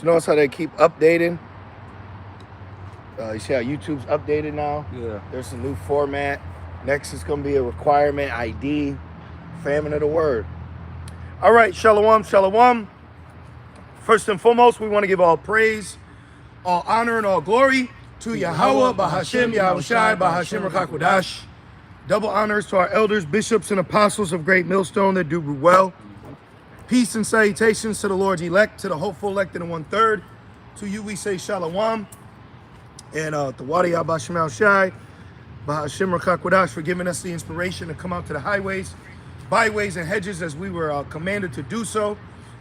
You notice how they keep updating? You see how YouTube's updated now? Yeah. There's a new format. Next is going to be a requirement ID. Famine of the word. All right, shalom, shalom. First and foremost, we want to give all praise, all honor, and all glory to Yahweh, Bahashem, Yahushai, Bahashem, Rakakwadash. Double honors to our elders, bishops, and apostles of Great Millstone that do well. Peace and salutations to the Lord's elect, to the hopeful elect in the 1/3. To you we say shalom. And Tawadi Abashim Al-Shai, Bahashim Rakakwadash for giving us the inspiration to come out to the highways, byways, and hedges as we were commanded to do so.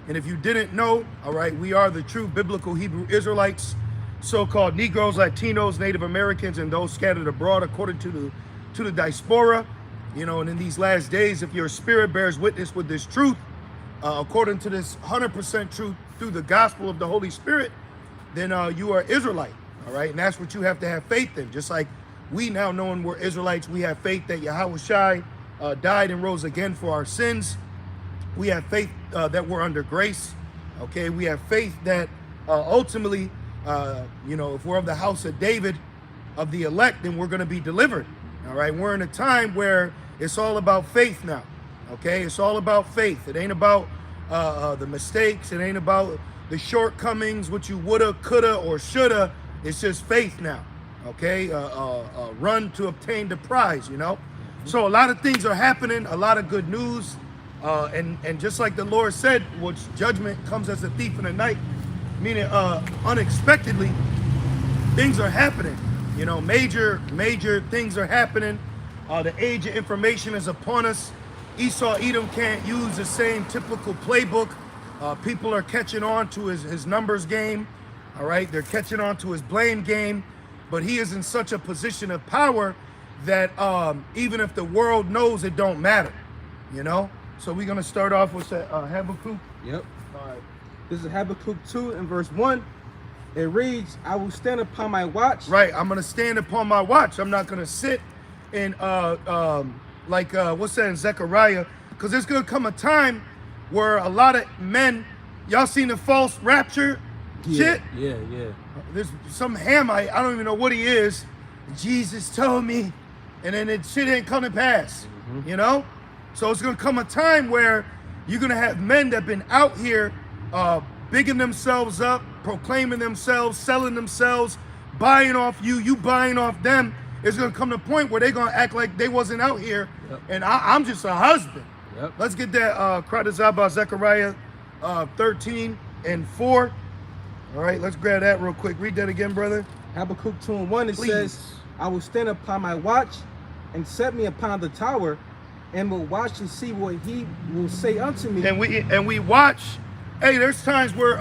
And if you didn't know, all right, we are the true biblical Hebrew Israelites, so-called Negroes, Latinos, Native Americans, and those scattered abroad according to the diaspora. You know, and in these last days, if your spirit bears witness with this truth, according to this 100% truth through the gospel of the Holy Spirit, then you are Israelite, all right? And that's what you have to have faith in. Just like we now knowing we're Israelites, we have faith that Yahweh Shai died and rose again for our sins. We have faith that we're under grace, okay? We have faith that ultimately, you know, if we're of the house of David, of the elect, then we're going to be delivered, all right? We're in a time where it's all about faith now, okay? It's all about faith. It ain't about the mistakes. It ain't about the shortcomings, what you woulda, coulda, or shoulda. It's just faith now, okay? Run to obtain the prize, you know? So a lot of things are happening, a lot of good news. And just like the Lord said, which judgment comes as a thief in the night, meaning unexpectedly, things are happening. You know, major things are happening. The age of information is upon us. Esau Edom can't use the same typical playbook. People are catching on to his numbers game. All right, they're catching on to his blame game. But he is in such a position of power that even if the world knows, it don't matter, you know? So we're going to start off with Habakkuk. Yep. All right. This is Habakkuk 2 and verse 1. It reads, I will stand upon my watch. Right, I'm going to stand upon my watch. I'm not going to sit in, what's that in Zechariah? Because there's going to come a time where a lot of men, y'all seen the false rapture shit? Yeah. There's some Hamite, I don't even know what he is. Jesus told me, and then it shit ain't coming to pass, you know? So it's going to come a time where you're going to have men that been out here bigging themselves up, proclaiming themselves, selling themselves, buying off you buying off them. It's going to come to a point where they're going to act like they wasn't out here, and I'm just a husband. Yep. Let's get that Kratazabah Zechariah 13 and 4. All right, let's grab that real quick. Read that again, brother. Habakkuk 2 and 1, it Please. says, I will stand upon my watch and set me upon the tower, and will watch to see what he will say unto me. And we watch. Hey, there's times where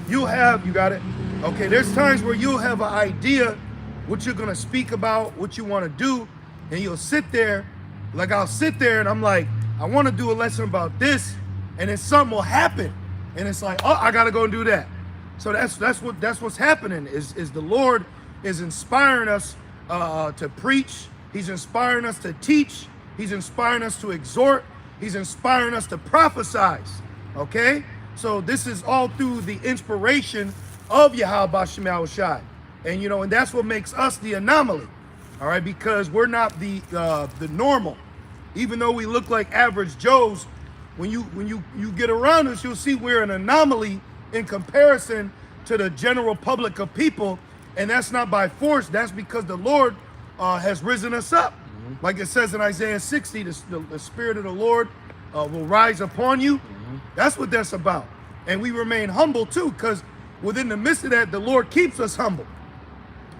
you'll have, you got it? Okay, there's times where you'll have an idea what you're gonna speak about, what you wanna do, and you'll sit there, like I'll sit there and I'm like, I wanna do a lesson about this, and then something will happen. And it's like, oh, I gotta go and do that. So that's what's happening, is the Lord is inspiring us to preach. He's inspiring us to teach. He's inspiring us to exhort. He's inspiring us to prophesy. Okay? So this is all through the inspiration of Yahweh Shai Shai. And you know, and that's what makes us the anomaly. All right, because we're not the normal. Even though we look like average Joes, when you get around us, you'll see we're an anomaly in comparison to the general public of people. And that's not by force, that's because the Lord has risen us up. Like it says in Isaiah 60, the Spirit of the Lord will rise upon you. That's what that's about. And we remain humble too, because within the midst of that, the Lord keeps us humble.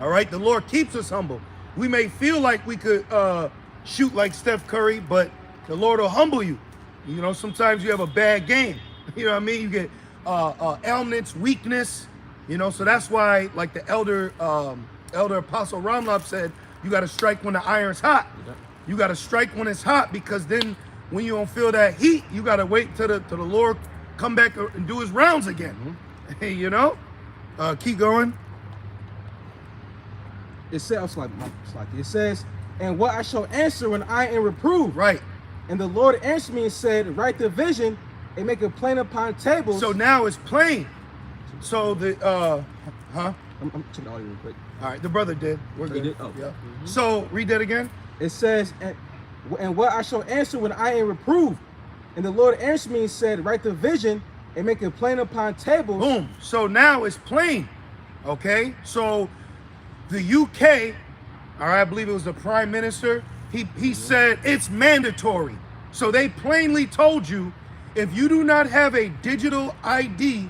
All right, the Lord keeps us humble. We may feel like we could shoot like Steph Curry, but the Lord will humble you. You know, sometimes you have a bad game. You know what I mean? You get ailments, weakness, you know, so that's why, like the elder Apostle Ramlab said, you got to strike when the iron's hot. You got to strike when it's hot, because then when you don't feel that heat, you got to wait till the Lord come back and do his rounds again. You know? Keep going. It says, and what I shall answer when I am reproved. Right. And the Lord answered me and said, write the vision and make it plain upon tables. So now it's plain. So the huh? I'm checking the audio real quick. All right, the brother did. We're He good. did? Oh. Yeah. So read that again. It says, and what I shall answer when I am reproved. And the Lord answered me and said, write the vision and make it plain upon tables. Boom. So now it's plain. Okay. So the UK, all right, I believe it was the Prime Minister. He said it's mandatory. So they plainly told you, if you do not have a digital ID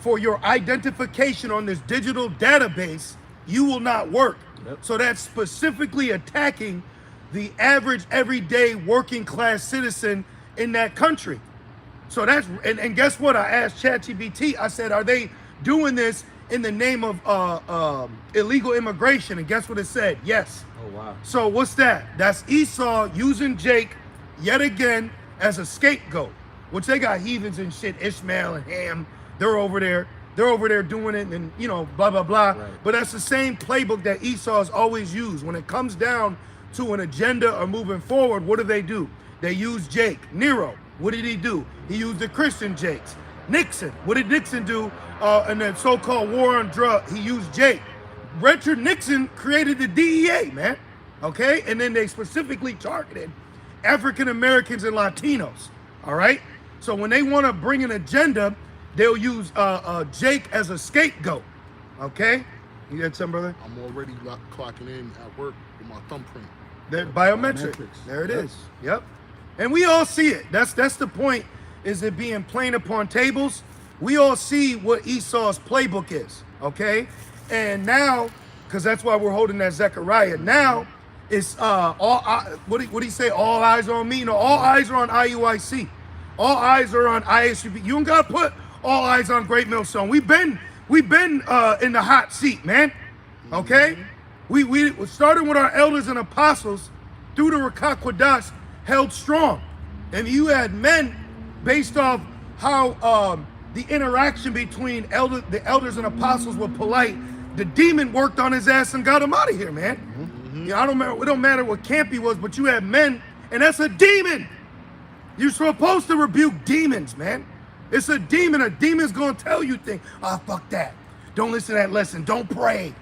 for your identification on this digital database, you will not work. Yep. So that's specifically attacking the average everyday working class citizen in that country. So that's, and guess what? I asked ChatGPT, I said, are they doing this in the name of illegal immigration? And guess what it said? Yes. Oh, wow. So what's that? That's Esau using Jake yet again as a scapegoat, which they got heathens and shit, Ishmael and Ham. They're over there doing it and, you know, blah, blah, blah. Right. But that's the same playbook that Esau's always used. When it comes down to an agenda or moving forward, what do? They use Jake. Nero, what did he do? He used the Christian Jakes. Nixon, what did Nixon do in that so-called war on drugs? He used Jake. Richard Nixon created the DEA, man, okay? And then they specifically targeted African Americans and Latinos, all right? So when they want to bring an agenda, they'll use Jake as a scapegoat, okay? You got something, brother? I'm already clocking in at work with my thumbprint. Biometric. Biometrics. There it Yep. is. Yep. And we all see it. That's the point, is it being plain upon tables. We all see what Esau's playbook is, okay? And now, because that's why we're holding that Zechariah, now it's what do you say? All eyes are on me? No, all eyes are on IUIC. All eyes are on ISUB. You don't got to put all eyes on Great Millstone. We've been in the hot seat, man, okay? We started with our elders and apostles through the Rakakwadash, held strong. And you had men based off how the interaction between the elders and apostles were polite. The demon worked on his ass and got him out of here, man. You know, it don't matter what camp he was, but you had men, and that's a demon. You're supposed to rebuke demons, man. It's a demon. A demon's gonna tell you things. Ah, fuck that. Don't listen to that lesson. Don't pray.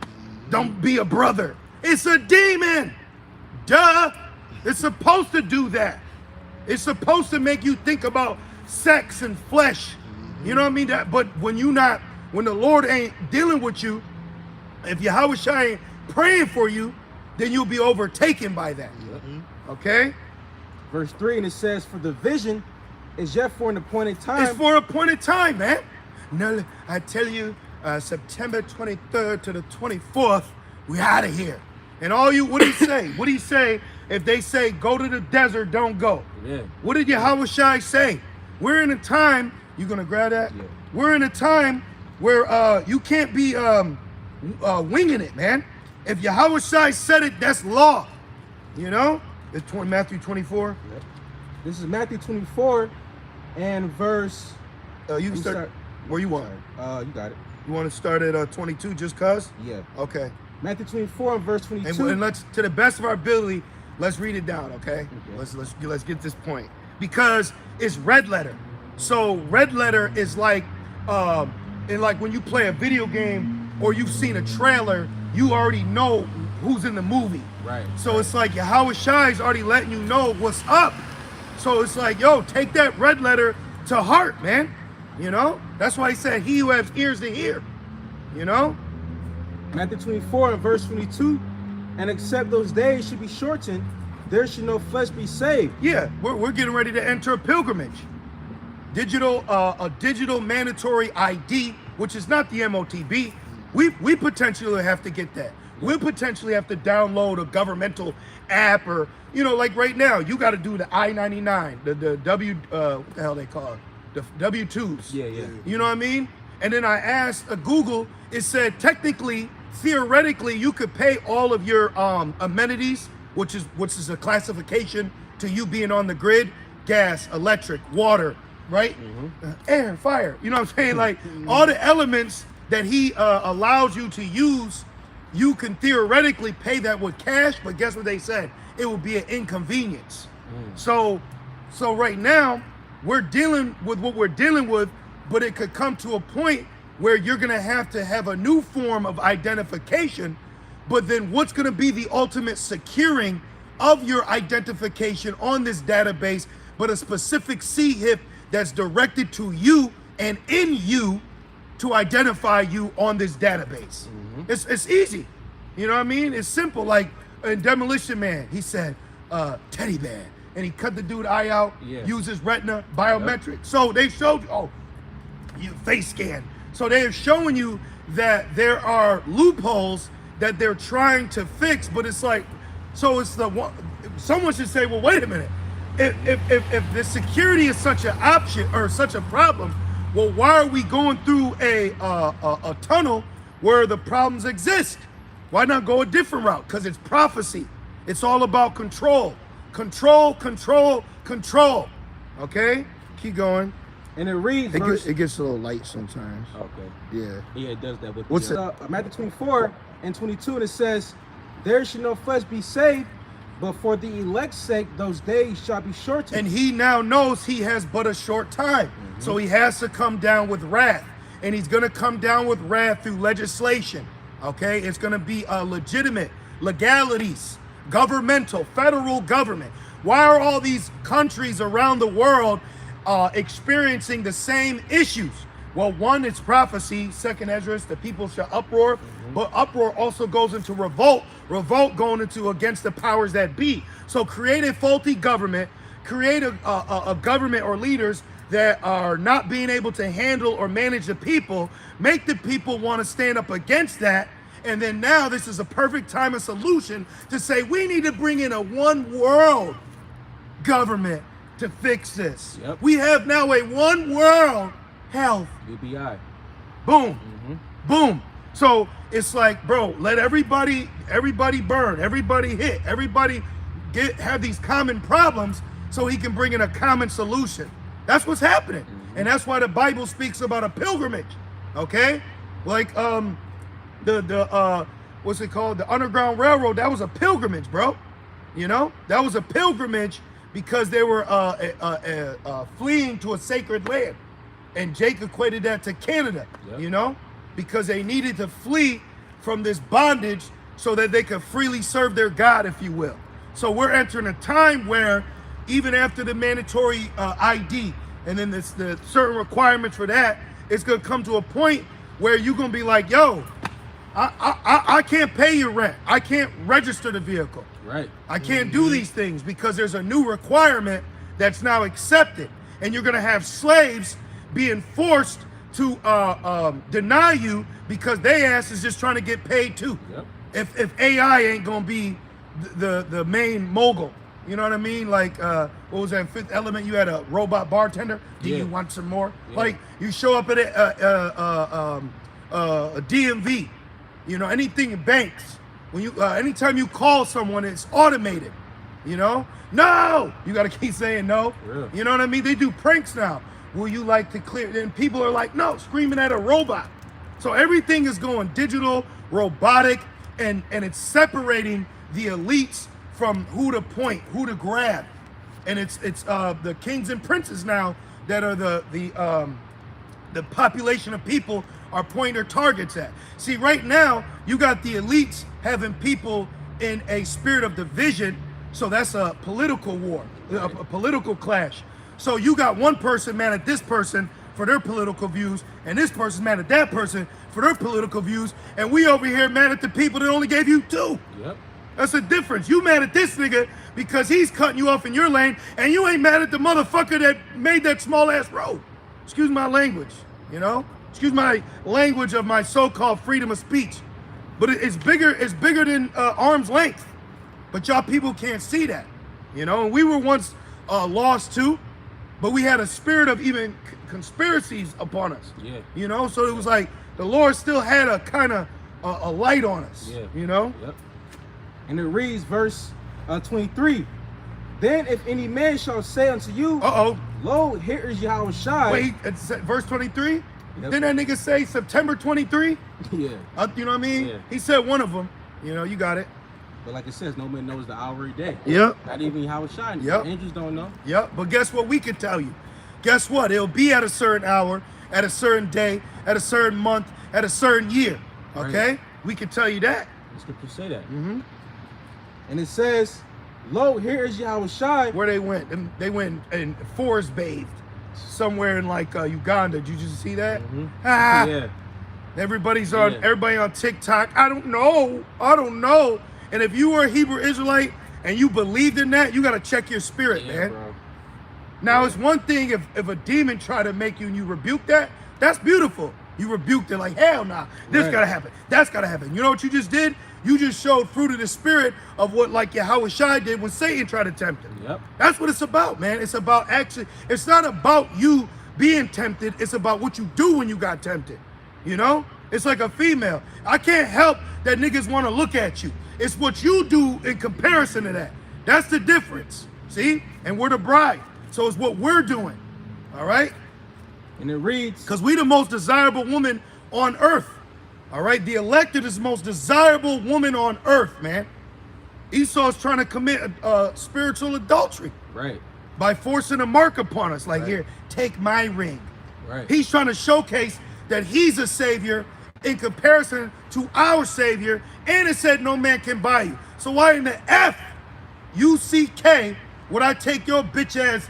Don't be a brother. It's a demon. Duh. It's supposed to do that. It's supposed to make you think about sex and flesh. You know what I mean? But when the Lord ain't dealing with you, if Yahweh ain't praying for you, then you'll be overtaken by that. Okay? Verse 3, and it says, for the vision is yet for an appointed time. It's for an appointed time, man. No, I tell you, September 23rd to the 24th, we out of here. And all you, what do he say? What do he say if they say, go to the desert, don't go? Yeah. What did Yahweh say? We're in a time, you gonna grab that? Yeah. We're in a time where you can't be winging it, man. If Yahweh said it, that's law. You know? It's Matthew 24. Yep. This is Matthew 24 and verse. You can start where you want. You got it. You want to start at 22 just cause? Yeah. Okay. Matthew 24 and verse 22. And let's, to the best of our ability, let's read it down, okay? Let's get this point. Because it's red letter. So red letter is like when you play a video game or you've seen a trailer, you already know who's in the movie. Right. So it's like Yahweh Shai is already letting you know what's up. So it's like, yo, take that red letter to heart, man. You know? That's why he said, he who has ears to hear. You know? Matthew 24 and verse 22. And except those days should be shortened, there should no flesh be saved. Yeah, we're getting ready to enter a pilgrimage. A digital mandatory ID, which is not the MOTB. We potentially have to get that. We'll potentially have to download a governmental app, or, you know, like right now, you got to do the I-99, the W, what the hell they call it? The W-2s. Yeah. You know what I mean? And then I asked Google, it said technically, theoretically, you could pay all of your amenities, which is a classification to you being on the grid, gas, electric, water, right? Air, fire. You know what I'm saying? Like all the elements that he allows you to use, you can theoretically pay that with cash, but guess what they said? It will be an inconvenience. So right now, we're dealing with what we're dealing with, but it could come to a point where you're going to have a new form of identification, but then what's going to be the ultimate securing of your identification on this database, but a specific CHIP that's directed to you and in you to identify you on this database. It's easy. You know what I mean? It's simple. Like in Demolition Man, he said, teddy bear. And he cut the dude eye out, used his retina, biometric. So they showed you, you face scan. So they're showing you that there are loopholes that they're trying to fix, but it's like, so it's the one, someone should say, well, wait a minute. If the security is such an option or such a problem, well, why are we going through a tunnel where the problems exist? Why not go a different route? Because it's prophecy. It's all about control. Control, control, control. Okay? Keep going. And it reads, it gets a little light sometimes. Okay. Yeah. Yeah, it does that. With What's it? Matthew 24 and 22, and it says, there shall no flesh be saved, but for the elect's sake, those days shall be shortened. And he now knows he has but a short time. So he has to come down with wrath. And he's going to come down with wrath through legislation. Okay? It's going to be legitimate legalities, governmental, federal government. Why are all these countries around the world experiencing the same issues? Well, one, it's prophecy. Second, Esdras, the people shall uproar. But uproar also goes into revolt. Revolt going into against the powers that be. So create a faulty government. Create a government or leaders that are not being able to handle or manage the people. Make the people want to stand up against that. And then now this is a perfect time and solution to say we need to bring in a one world government to fix this. Yep. We have now a one world health. UBI. Boom. Boom. So it's like, bro, let everybody burn, everybody hit, everybody have these common problems so he can bring in a common solution. That's what's happening. And that's why the Bible speaks about a pilgrimage. Okay? Like what's it called? The Underground Railroad, that was a pilgrimage, bro. You know? That was a pilgrimage because they were fleeing to a sacred land. And Jake equated that to Canada, you know? Because they needed to flee from this bondage so that they could freely serve their God, if you will. So we're entering a time where even after the mandatory ID and then the certain requirements for that, it's gonna come to a point where you're gonna be like, yo, I can't pay your rent. I can't register the vehicle. Right. I can't do these things because there's a new requirement that's now accepted. And you're gonna have slaves being forced to deny you because they ass is just trying to get paid too. If AI ain't gonna be the main mogul, you know what I mean? Like what was that in Fifth Element? You had a robot bartender. Do you want some more? Like you show up at a DMV, you know, anything in banks. When you anytime you call someone, it's automated. You know, no, you gotta keep saying no. You know what I mean? They do pranks now. Will you like to clear? And people are like, no, screaming at a robot. So everything is going digital, robotic, and it's separating the elites from who to point, who to grab. And it's the kings and princes now that are the population of people are pointing their targets at. See, right now, you got the elites having people in a spirit of division. So that's a political war, a political clash. So you got one person mad at this person for their political views, and this person mad at that person for their political views, and we over here mad at the people that only gave you two. That's the difference. You mad at this nigga because he's cutting you off in your lane, and you ain't mad at the motherfucker that made that small ass road. Excuse my language, you know? Excuse my language of my so-called freedom of speech. But it's bigger than arm's length. But y'all people can't see that, you know? And we were once lost too. But we had a spirit of even conspiracies upon us. You know, so it was like the Lord still had a kind of a light on us. You know? And it reads verse 23. Then if any man shall say unto you, lo, here is Yahweh Shai. Wait, it's verse 23? Didn't that nigga say September 23? You know what I mean? He said one of them. You know, you got it. But like it says, no man knows the hour or day. Not even Yahweh Shai. Angels don't know. But guess what we can tell you? Guess what? It'll be at a certain hour, at a certain day, at a certain month, at a certain year. Okay? Right. We can tell you that. The scriptures say that. And it says, "Lo, here is Yahweh Shai." Where they went, and they went and forest bathed somewhere in like Uganda. Did you just see that? Ah, Yeah. everybody on TikTok. I don't know. And if you were a Hebrew Israelite and you believed in that, you got to check your spirit, Yeah, man. bro. Now, it's one thing if a demon try to make you and you rebuke that, that's beautiful. You rebuked it like, hell nah, this Right. gotta happen, that's gotta happen. You know what you just did? You just showed fruit of the spirit of what like Yahweh Shai did when Satan tried to tempt him. Yep. That's what it's about, man. It's about actually, it's not about you being tempted, it's about what you do when you got tempted. You know? It's like a female. I can't help that niggas want to look at you. It's what you do in comparison to that. That's the difference. See? And we're the bride. So it's what we're doing. All right? And it reads, Because we the most desirable woman on earth. All right? The elected is the most desirable woman on earth, man. Esau's trying to commit spiritual adultery right, by forcing a mark upon us. Like, Right. here, take my ring. right. He's trying to showcase that he's a savior in comparison to our savior. And it said no man can buy you. So why in the F-U-C-K would I take your bitch ass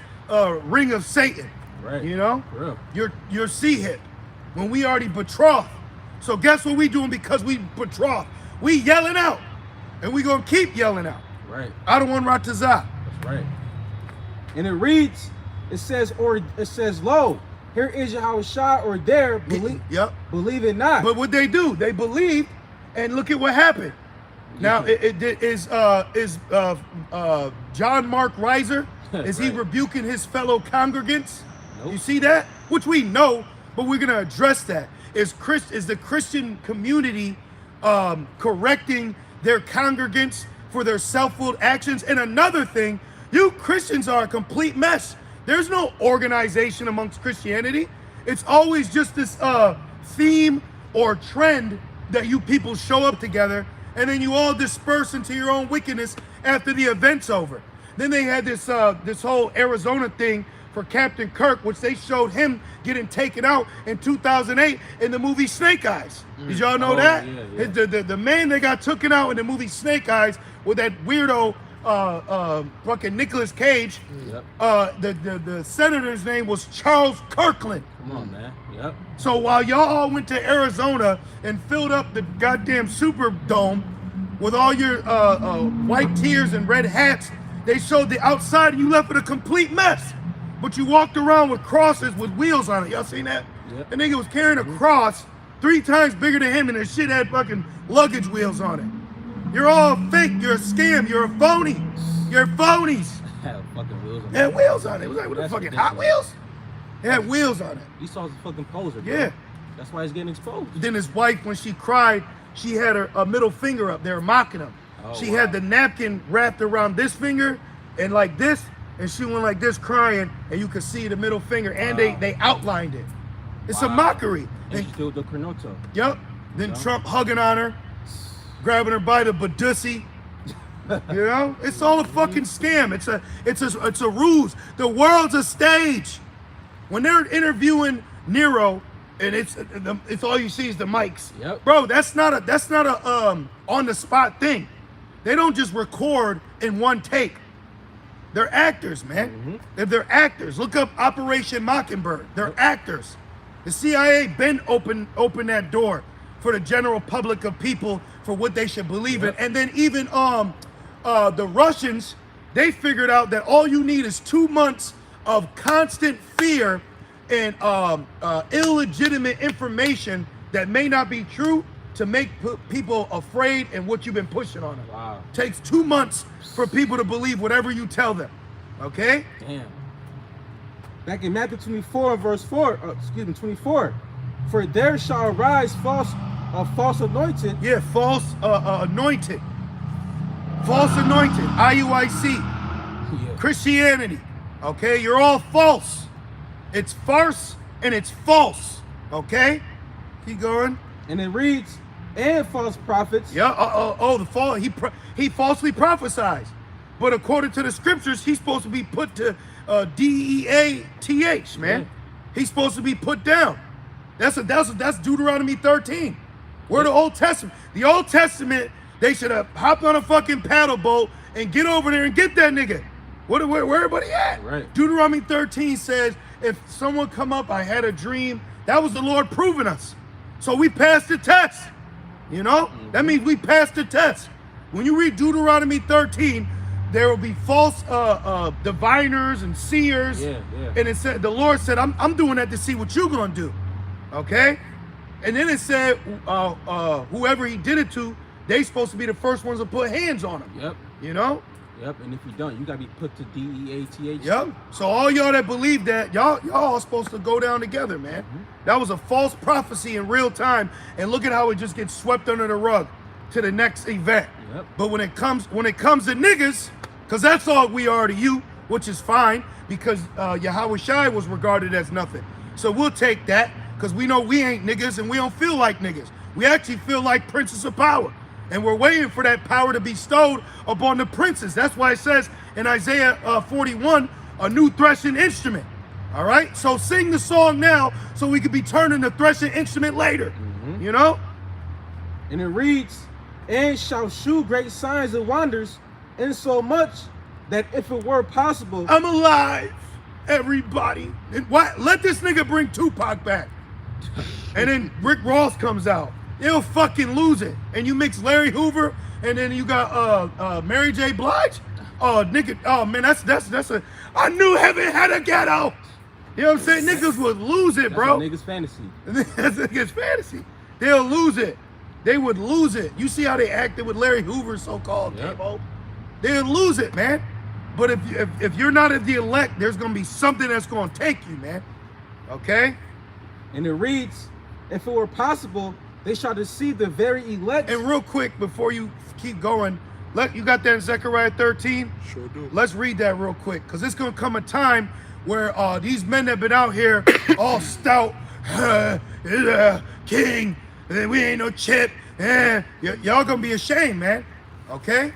ring of Satan? Right. You know? For real. Your C-hip when we already betrothed. So guess what we doing because we betrothed? We yelling out. And we gonna keep yelling out. Right. Adonai Ratazah. That's right. And it reads, it says, "Lo, here is Yahweh Shai," or there, believe, Yep. believe it not. But what they do, they believed, and look at what happened. Now, is John Mark Reiser, is he Right. rebuking his fellow congregants? Nope. You see that? Which we know, but we're gonna address that. Is the Christian community correcting their congregants for their self-willed actions? And another thing, you Christians are a complete mess. There's no organization amongst Christianity. It's always just this theme or trend that you people show up together and then you all disperse into your own wickedness after the event's over. Then they had this whole Arizona thing for Captain Kirk, which they showed him getting taken out in 2008 in the movie Snake Eyes. Did y'all know Oh, that? yeah, yeah. The man that got taken out in the movie Snake Eyes with that weirdo fucking Nicolas Cage. Yep. The senator's name was Charles Kirkland. Come on, man. Yep. So while y'all all went to Arizona and filled up the goddamn Superdome with all your white tears and red hats, they showed the outside and you left with a complete mess. But you walked around with crosses with wheels on it. Y'all seen that? Yep. The nigga was carrying a cross 3 times bigger than him and the shit had fucking luggage wheels on it. You're all fake. You're a scam. You're a phony. You're phonies. Had fucking wheels on It had wheels on it. It was like, what the That's fucking ridiculous. Hot Wheels? It had wheels on it. Esau's a fucking poser, bro. Yeah. That's why he's getting exposed. Then his wife, when she cried, she had a middle finger up. They were mocking him. Oh, She wow. had the napkin wrapped around this finger and like this, and she went like this crying, and you could see the middle finger, and Wow. they outlined it. It's a Wow. mockery. And And, she still the Cronoto. yep. Then Yeah. Trump hugging on her, grabbing her by the badussy. You know, it's all a fucking scam. It's a ruse. The world's a stage. When they're interviewing Nero, and it's all you see is the mics. Yep. Bro, that's not a on the spot thing. They don't just record in one take. They're actors, man. They're actors. Look up Operation Mockingbird. They're actors. The CIA been open that door for the general public of people for what they should believe in. And then even the Russians, they figured out that all you need is 2 months of constant fear and illegitimate information that may not be true to make people afraid and what you've been pushing on them. Wow. Takes 2 months for people to believe whatever you tell them. Okay? Damn. Back in Matthew 24 and verse 24. For there shall arise false anointed. Yeah, false anointed. False anointed. IUIC. Yeah. Christianity. Okay? You're all false. It's farce and it's false. Okay? Keep going. And it reads, and false prophets. Yeah. The fall. He falsely prophesies, but according to the scriptures, he's supposed to be put to DEATH, man. Yeah. He's supposed to be put down. That's Deuteronomy 13. We're the Old Testament. The Old Testament, they should have hopped on a fucking paddle boat and get over there and get that nigga. Where everybody at? Right. Deuteronomy 13 says, if someone come up, I had a dream. That was the Lord proving us. So we passed the test. You know? That means we passed the test. When you read Deuteronomy 13, there will be false diviners and seers. Yeah. And it said, the Lord said, I'm doing that to see what you're gonna do. Okay? And then it said, whoever he did it to, they supposed to be the first ones to put hands on him. Yep. You know? Yep. And if you don't, you gotta be put to DEATH. Yep. So all y'all that believe that, y'all all supposed to go down together, man. That was a false prophecy in real time, and look at how it just gets swept under the rug to the next event. Yep. But when it comes to niggas, because that's all we are to you, which is fine, because Yahweh Shai was regarded as nothing. So we'll take that, because we know we ain't niggas and we don't feel like niggas. We actually feel like princes of power. And we're waiting for that power to be bestowed upon the princes. That's why it says in Isaiah 41, a new threshing instrument. All right? So sing the song now so we could be turning the threshing instrument later. You know? And it reads, and shall shew great signs and wonders, insomuch that if it were possible, I'm alive, everybody. And what? Let this nigga bring Tupac back. And then Rick Ross comes out. They'll fucking lose it. And you mix Larry Hoover, and then you got Mary J. Blige. Oh, nigga. Oh man, that's a. I knew heaven had a ghetto. You know what I'm saying? Niggas would lose it, that's bro. a niggas fantasy. That's niggas fantasy. They'll lose it. They would lose it. You see how they acted with Larry Hoover, so-called. Yep. K-Bo? They'll lose it, man. But if you're not of the elect, there's gonna be something that's gonna take you, man. Okay? And it reads, if it were possible, they shall deceive the very elect. And real quick, before you keep going, you got that in Zechariah 13? Sure do. Let's read that real quick, because it's going to come a time where these men that been out here all stout, king, we ain't no chip, y'all going to be ashamed, man, okay?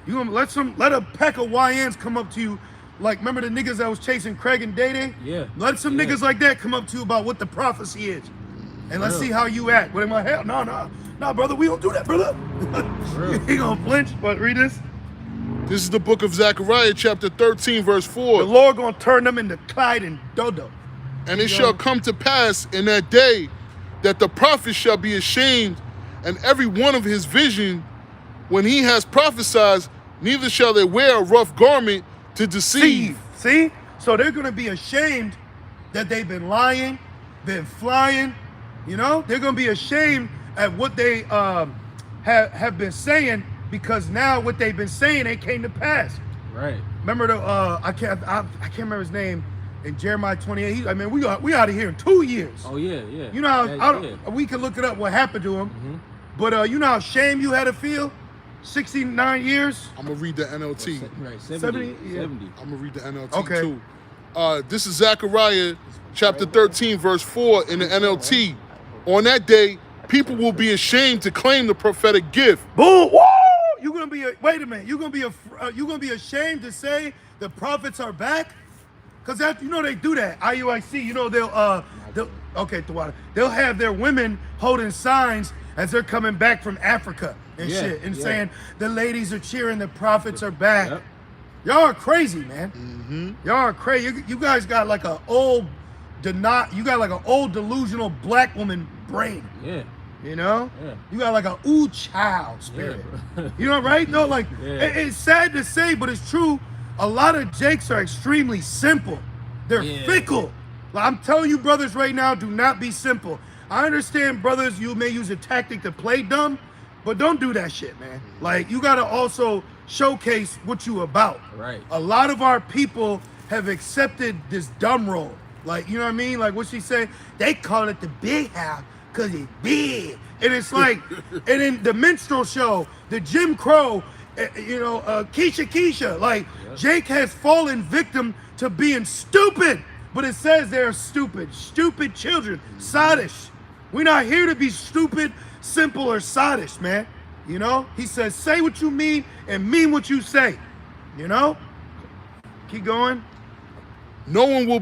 You gonna let a pack of YNs come up to you, like, remember the niggas that was chasing Craig and Day? Yeah. Let some niggas like that come up to you about what the prophecy is. And let's see how you act. What am I? Hell, no, brother. We don't do that, brother. He gonna flinch. But read this. This is the book of Zechariah, chapter 13, verse 4. The Lord gonna turn them into Clyde and Dodo. And it shall come to pass in that day that the prophet shall be ashamed, and every one of his vision, when he has prophesied, neither shall they wear a rough garment to deceive. See? So they're gonna be ashamed that they've been lying, been flying. You know, they're gonna be ashamed at what they have been saying, because now what they've been saying ain't came to pass. Right. Remember the I can't remember his name in Jeremiah 28. We out of here in 2 years. Oh yeah. You know how we can look it up what happened to him. But you know how shame you had to feel? 69 years. I'm gonna read the NLT. Right. 70. Yeah. 70. I'm gonna read the NLT Okay. too. This is Zechariah chapter 13, verse 4 in the NLT. On that day, people will be ashamed to claim the prophetic gift. Boom! Woo! You're gonna be wait a minute. You're gonna be ashamed to say the prophets are back, cause that, you know, they do that. IUIC. You know they'll okay, Tawada. They'll have their women holding signs as they're coming back from Africa and shit, and saying the ladies are cheering, the prophets are back. Yep. Y'all are crazy, man. Y'all are crazy. You guys got like an old delusional black woman brain. Yeah. You know? Yeah. You got like a child spirit. Yeah. You know, right? No, like, Yeah. it's sad to say, but it's true. A lot of jakes are extremely simple. They're fickle. Like, I'm telling you, brothers, right now, do not be simple. I understand, brothers, you may use a tactic to play dumb, but don't do that shit, man. Like, you got to also showcase what you about. Right. A lot of our people have accepted this dumb role. Like, you know what I mean? Like what she said, they call it the big house because it's big. And it's like, and in the minstrel show, the Jim Crow, Keisha, like, Jake has fallen victim to being stupid. But it says they're stupid children, sottish. We're not here to be stupid, simple, or sottish, man. You know? He says, say what you mean and mean what you say. You know? Keep going. No one will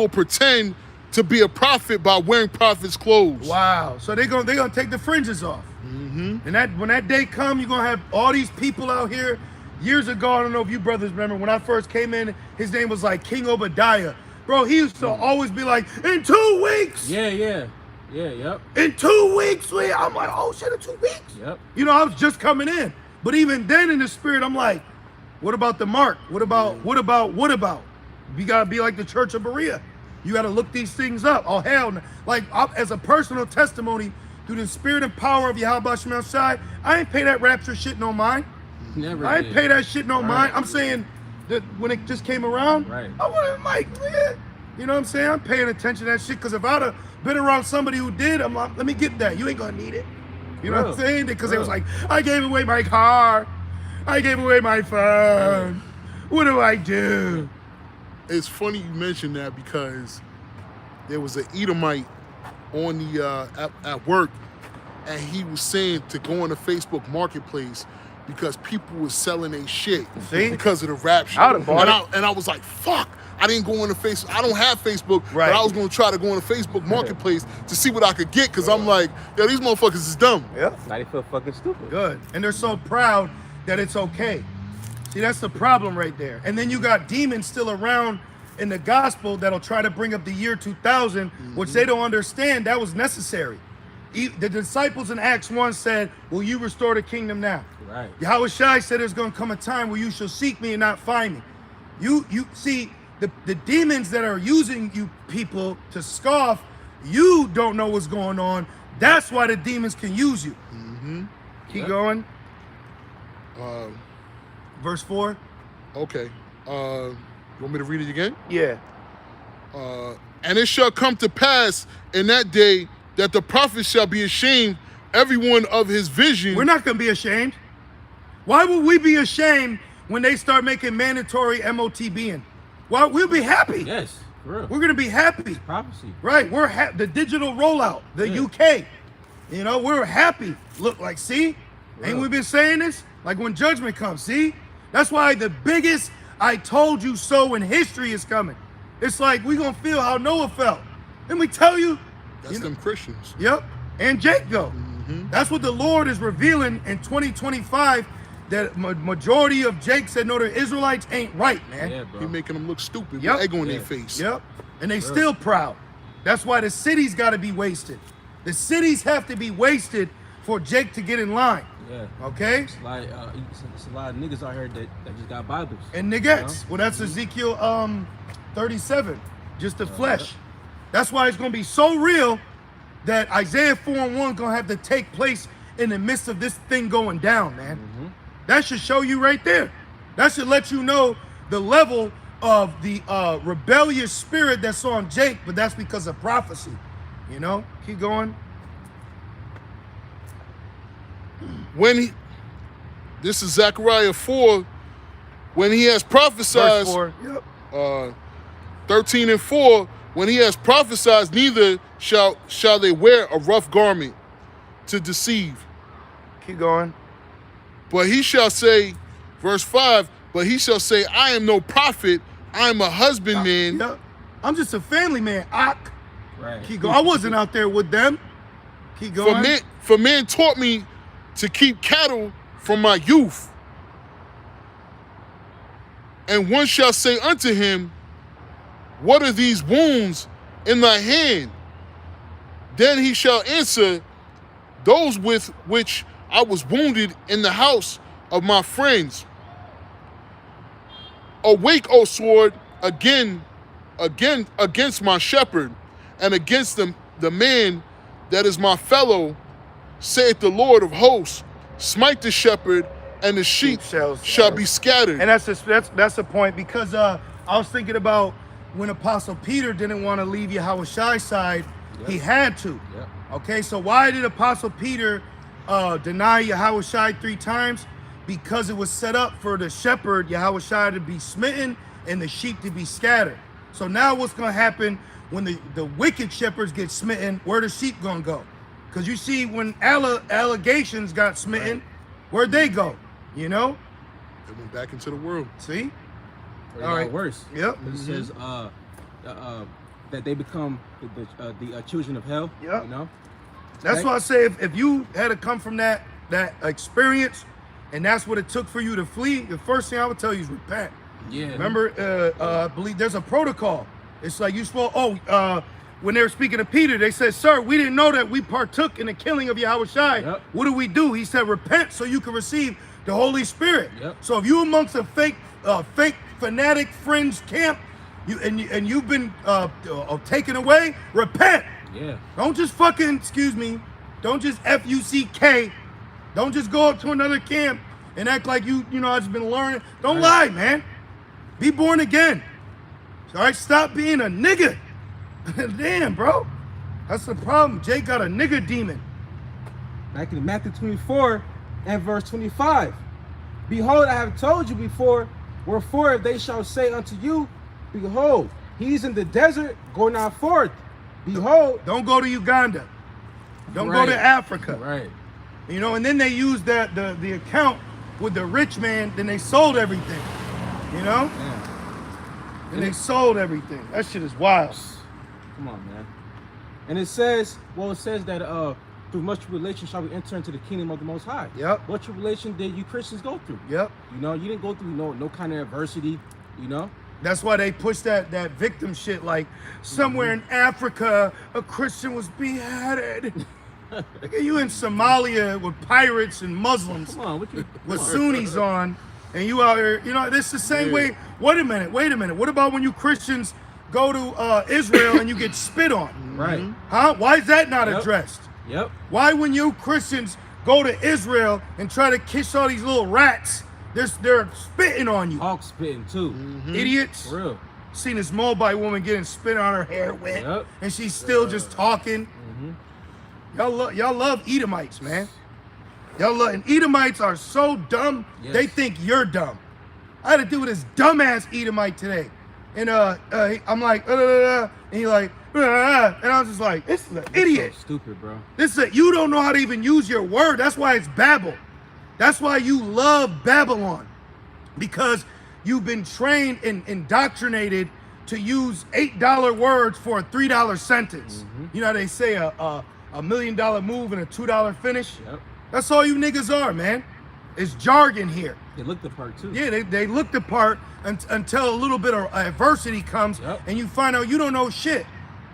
pretend to be a prophet by wearing prophet's clothes. Wow. So they're gonna take the fringes off. And when that day come, you're gonna have all these people out here. Years ago, I don't know if you brothers remember, when I first came in, his name was like King Obadiah. Bro, he used to always be like, in 2 weeks. Yeah, yep. In 2 weeks, I'm like, oh shit, in 2 weeks. Yep. You know, I was just coming in. But even then in the spirit, I'm like, what about the mark? What about? We gotta be like the Church of Berea. You gotta look these things up. Oh hell, like as a personal testimony, through the spirit and power of Yahweh Shem Shai, I ain't pay that rapture shit no mind. Never I ain't did. pay that shit no Right. mind. I'm saying that when it just came around, Right. I wasn't like, yeah. You know what I'm saying? I'm paying attention to that shit, because if I'd have been around somebody who did, I'm like, let me get that. You ain't gonna need it. You know what I'm saying? Because they was like, I gave away my car. I gave away my phone. What do I do? It's funny you mentioned that, because there was an Edomite on the at work, and he was saying to go on the Facebook Marketplace because people were selling their shit because of the rap shit. I'd have bought And I was like, fuck. I didn't go on the Facebook. I don't have Facebook, Right. but I was going to try to go on the Facebook Marketplace to see what I could get, because I'm like, yo, these motherfuckers is dumb. Yeah. Now they feel fucking stupid. Good. And they're so proud that it's okay. See, that's the problem right there. And then you got demons still around in the gospel that'll try to bring up the year 2000, which they don't understand that was necessary. The disciples in Acts 1 said, will you restore the kingdom now? Right. Yahweh Shai said there's going to come a time where you shall seek me and not find me. You see, the demons that are using you people to scoff, you don't know what's going on. That's why the demons can use you. Keep going. Verse 4. Okay. You want me to read it again? Yeah. And it shall come to pass in that day that the prophet shall be ashamed, every one of his vision. We're not going to be ashamed. Why would we be ashamed when they start making mandatory MOTBing? Well, we'll be happy. Yes, for real. We're going to be happy. Prophecy. Right. We're the digital rollout, the UK. You know, we're happy. Look, like, see? Ain't we been saying this? Like when judgment comes, see? That's why the biggest I told you so in history is coming. It's like we going to feel how Noah felt. Let me tell you. That's them Christians. Yep. And Jake, though. That's what the Lord is revealing in 2025, that majority of Jake said, no, the Israelites ain't right, man. Yeah, bro. He making them look stupid Yep. with egg on their face. Yep. And they still proud. That's why the cities got to be wasted. The cities have to be wasted for Jake to get in line. Yeah. Okay? It's like it's a lot of niggas out here that just got Bibles. And niggas. Well, that's Ezekiel 37. Just the flesh. That's why it's going to be so real that Isaiah 4:1 going to have to take place in the midst of this thing going down, man. That should show you right there. That should let you know the level of the rebellious spirit that's on Jake, but that's because of prophecy. You know? Keep going. This is Zechariah 4, when he has prophesied, Verse 4. Yep. 13 and 4, when he has prophesied, neither shall they wear a rough garment to deceive. Keep going. But he shall say, verse 5, but he shall say, I am no prophet, I am a husbandman. Yep. I'm just a family man. Right. Keep going. I wasn't out there with them. Keep going. For men taught me to keep cattle from my youth. And one shall say unto him, what are these wounds in thy hand? Then he shall answer, those with which I was wounded in the house of my friends. Awake, O sword, again against my shepherd, and against the man that is my fellow, saith the Lord of hosts. Smite the shepherd, and the sheep shall be scattered. And that's the point, because I was thinking about when Apostle Peter didn't want to leave Yahweh Shai's side, he had to. Yep. Okay, so why did Apostle Peter deny Yahweh Shai 3 times? Because it was set up for the shepherd, Yahweh Shai, to be smitten and the sheep to be scattered. So now what's going to happen when the wicked shepherds get smitten? Where the sheep going to go? Because you see, when allegations got smitten, where'd they go? You know? They went back into the world. See? All right. Worse. Yep. It says, that they become the children of hell. Yep. You know. That's Right? why I say if you had to come from that experience, and that's what it took for you to flee, the first thing I would tell you is repent. Yeah. Remember, I believe there's a protocol. It's like you supposed. When they were speaking to Peter, they said, "Sir, we didn't know that we partook in the killing of Yahushua. Yep. What do we do?" He said, "Repent, so you can receive the Holy Spirit." Yep. So if you amongst a fake fanatic fringe camp, you've been taken away, repent. Yeah. Don't just fucking, excuse me, don't just F-U-C-K. Don't just go up to another camp and act like you know, I've just been learning. Don't lie, man. Be born again. All right, stop being a nigga. Damn, bro. That's the problem. Jake got a nigga demon. Back in Matthew 24 and verse 25. Behold, I have told you before, wherefore if they shall say unto you, behold, he's in the desert, go not forth. Behold. Don't go to Uganda. Don't go to Africa. Right. You know, and then they used the account with the rich man, then they sold everything. You know? Yeah. And they sold everything. That shit is wild. Come on, man. And it says that through much tribulation shall we enter into the kingdom of the Most High. Yep. What tribulation did you Christians go through? Yep. You know, you didn't go through no kind of adversity, you know? That's why they push that victim shit, like somewhere in Africa, a Christian was beheaded. Look at you in Somalia with pirates and Muslims Come on, with Sunnis on, and you out here, you know, this is the same way. Wait a minute. What about when you Christians go to Israel and you get spit on? Right. Huh? Why is that not addressed? Yep. Why when you Christians go to Israel and try to kiss all these little rats, they're spitting on you? Hawk spitting too. Idiots. For real. Seen this Moabite woman getting spit on her hair wet, Yep. and she's still just talking. Y'all love Edomites, man. And Edomites are so dumb, Yes. they think you're dumb. I had to deal with this dumbass Edomite today. And I'm like, and he like, and I was just like, this is an idiot. So stupid, bro. You don't know how to even use your word. That's why it's Babel. That's why you love Babylon. Because you've been trained and indoctrinated to use $8 words for a $3 sentence. You know how they say a $1 million move and a $2 finish? Yep. That's all you niggas are, man. It's jargon here. They looked the part too. Yeah, they look the part until a little bit of adversity comes, Yep. and you find out you don't know shit.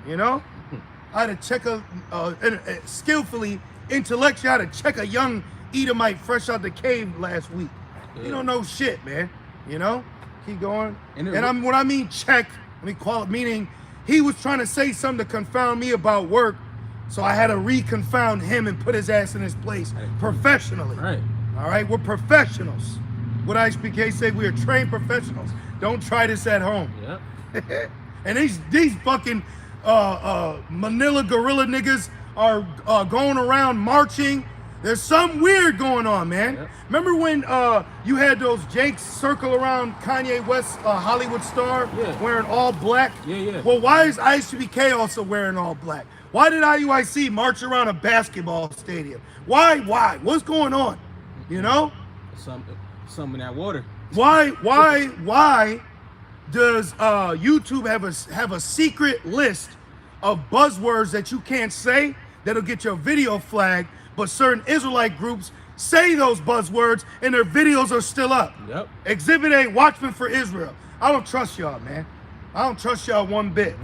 You know, I had to check skillfully, intellectually, I had to check a young Edomite fresh out the cave last week. Yeah. You don't know shit, man. You know, keep going. And When I mean check, let me call it, meaning he was trying to say something to confound me about work, so I had to reconfound him and put his ass in his place professionally. Right. All right, we're professionals. What ISPK say, we are trained professionals. Don't try this at home. Yep. And these fucking Manila gorilla niggas are going around marching. There's something weird going on, man. Yep. Remember when you had those Jakes circle around Kanye West, Hollywood star, wearing all black? Yeah. Well, why is ISPK also wearing all black? Why did IUIC march around a basketball stadium? Why? What's going on? You know? Some in that water. Why does YouTube have a secret list of buzzwords that you can't say that'll get your video flagged, but certain Israelite groups say those buzzwords and their videos are still up? Yep. Exhibit A, Watchmen for Israel. I don't trust y'all, man. I don't trust y'all one bit.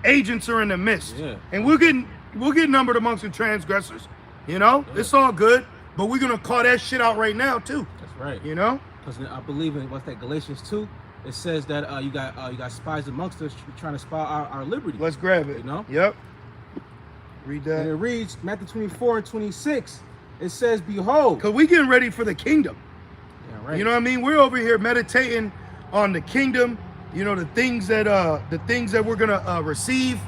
Agents are in the midst. Yeah. And we'll get numbered amongst the transgressors. You know? It's all good. But we're gonna call that shit out right now too. That's right. You know? Because I believe in what's that, Galatians 2. It says that you got spies amongst us trying to spy our liberty. Let's grab it. You know? Yep. Read And it that. reads Matthew 24 and 26. It says, "Behold." Cause we getting ready for the kingdom. Yeah, right. You know what I mean? We're over here meditating on the kingdom. You know, the things that we're gonna receive.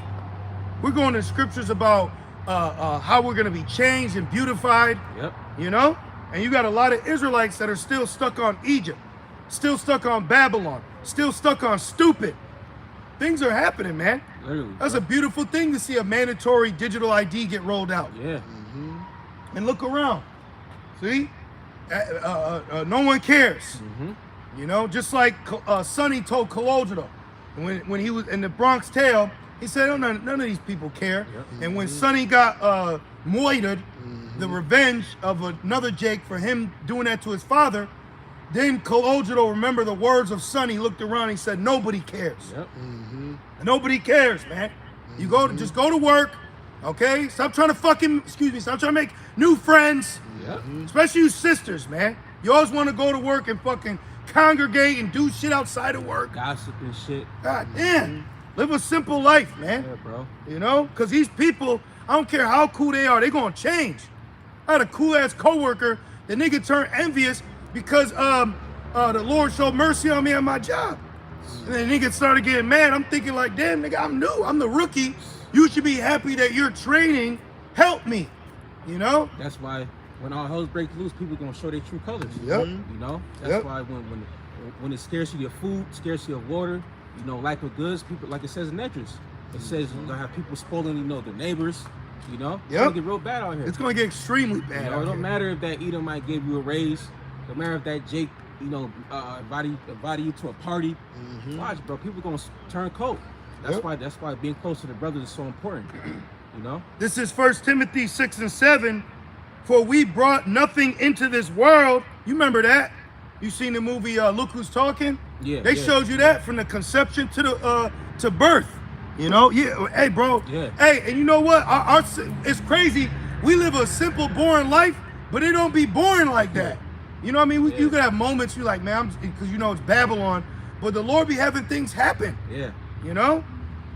We're going to scriptures about how we're gonna be changed and beautified. Yep. You know? And you got a lot of Israelites that are still stuck on Egypt, still stuck on Babylon, still stuck on stupid. Things are happening, man. Literally. That's a beautiful thing to see a mandatory digital ID get rolled out. Yeah. And look around. See? No one cares. You know, just like Sonny told Colodro when he was in the Bronx Tale, He said, oh, none of these people care. Yep. And when Sonny got moited, the revenge of another Jake for him doing that to his father, then Cologito, remember the words of Sonny, looked around and he said, nobody cares. Yep. Nobody cares, man. You just go to work, okay? Stop trying to stop trying to make new friends. Yep. Especially you sisters, man. You always want to go to work and fucking congregate and do shit outside of work. Gossip and shit. God damn. Live a simple life, man. Yeah, bro. You know? Because these people, I don't care how cool they are, they're going to change. I had a cool-ass coworker. The nigga turned envious because the Lord showed mercy on me at my job. And then nigga started getting mad. I'm thinking like, damn, nigga, I'm new. I'm the rookie. You should be happy that your training helped me. You know? That's why when all hell breaks loose, people gonna show their true colors. Yep. You know? That's why when it's scarcity of food, scarcity of water, you know, lack of goods, people, like it says in Edris, it says you're gonna have people spoiling, you know, their neighbors. You know? It's gonna get real bad out here. It's gonna get extremely bad. You know, it don't matter if that Edom might give you a raise. It don't matter if that Jake, you know, invite you to a party. Watch, bro. People gonna turn cold. That's why being close to the brothers is so important. You know. This is 1 Timothy 6 and 7. For we brought nothing into this world. You remember that? You seen the movie Look Who's Talking? Yeah. They showed you that from the conception to the to birth. You know? Yeah. Hey, bro. Yeah. Hey, and you know what? It's crazy. We live a simple, boring life, but it don't be boring like that. You know what I mean? You could have moments you're like, man, because you know it's Babylon, but the Lord be having things happen. Yeah. You know?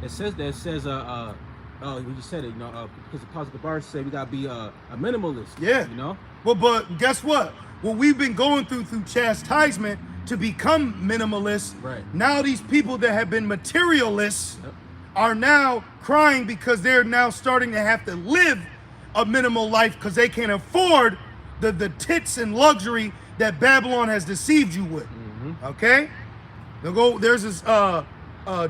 It says that. It says you just said it. You know, because the Apostle Gabar said we gotta be a minimalist. Yeah. You know. Well, but guess what? What we've been going through chastisement to become minimalists. Right. Now these people that have been materialists are now crying because they're now starting to have to live a minimal life because they can't afford the tits and luxury that Babylon has deceived you with. Okay? There's this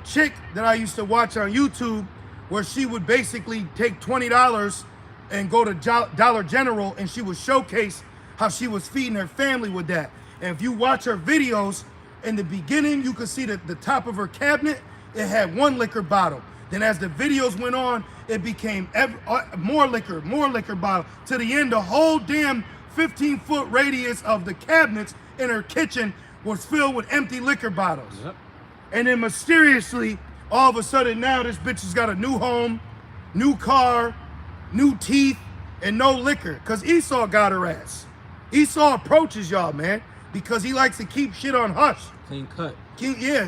chick that I used to watch on YouTube where she would basically take $20 and go to Dollar General and she would showcase how she was feeding her family with that. And if you watch her videos, in the beginning, you could see the top of her cabinet, it had one liquor bottle. Then as the videos went on, it became more liquor bottle. To the end, the whole damn 15-foot radius of the cabinets in her kitchen was filled with empty liquor bottles. Yep. And then mysteriously, all of a sudden now this bitch has got a new home, new car, new teeth, and no liquor. Because Esau got her ass. Esau approaches y'all, man, because he likes to keep shit on hush. Clean cut.